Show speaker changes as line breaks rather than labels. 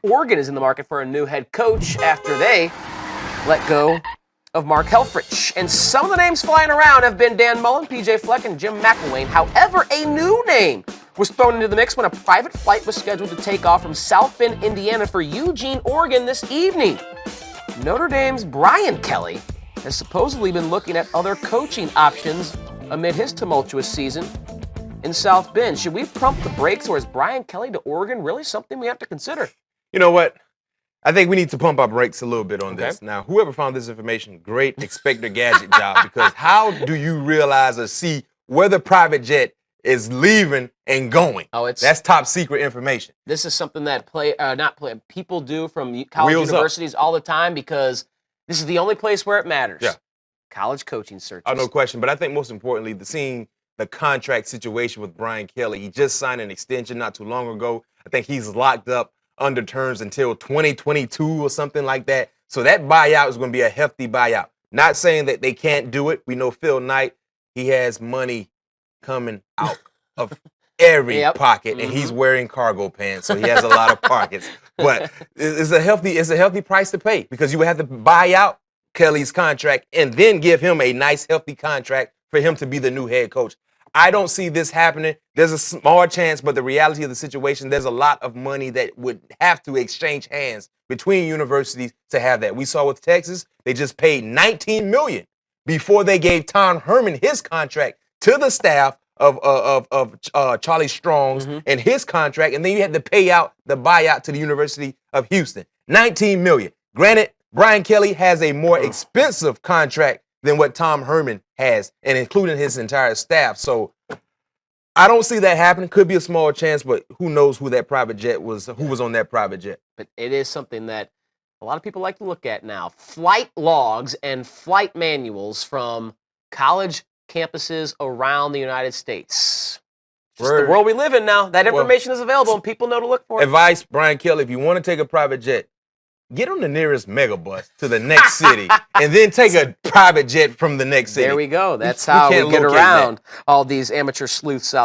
Oregon is in the market for a new head coach after they let go of Mark Helfrich. And some of the names flying around have been Dan Mullen, PJ Fleck, and Jim McElwain. However, a new name was thrown into the mix when a private flight was scheduled to take off from South Bend, Indiana for Eugene, Oregon this evening. Notre Dame's Brian Kelly has supposedly been looking at other coaching options amid his tumultuous season in South Bend. Should we pump the brakes, or is Brian Kelly to Oregon really something we have to consider?
You know what? I think we need to pump our brakes a little bit on this. Now, whoever found this information, great Inspector Gadget job, because how do you realize or see where the private jet is leaving and going? That's top secret information.
This is something that people do from college universities all the time, because this is the only place where it matters.
Yeah.
College coaching searches.
Oh, no question. But I think most importantly, seeing the contract situation with Brian Kelly. He just signed an extension not too long ago. I think he's locked up under terms until 2022 or something like that. So that buyout is going to be a hefty buyout. Not saying that they can't do it. We know Phil Knight, he has money coming out of every pocket, and he's wearing cargo pants, so he has a lot of pockets. But it's a healthy price to pay, because you would have to buy out Kelly's contract and then give him a nice, healthy contract for him to be the new head coach. I don't see this happening. There's a small chance, but the reality of the situation, there's a lot of money that would have to exchange hands between universities to have that. We saw with Texas, they just paid $19 million before they gave Tom Herman his contract to the staff of Charlie Strong's and his contract, and then you had to pay out the buyout to the University of Houston. $19 million. Granted, Brian Kelly has a more expensive contract than what Tom Herman has, and including his entire staff. So I don't see that happening. Could be a small chance, but who knows who that private jet was, who was on that private jet.
But it is something that a lot of people like to look at now. Flight logs and flight manuals from college campuses around the United States. Just the world we live in now. That information is available, and people know to look for it.
Advice, Brian Kelly, if you want to take a private jet, get on the nearest megabus to the next city, and then take a private jet from the next city.
There we go. That's how we get around all these amateur sleuths out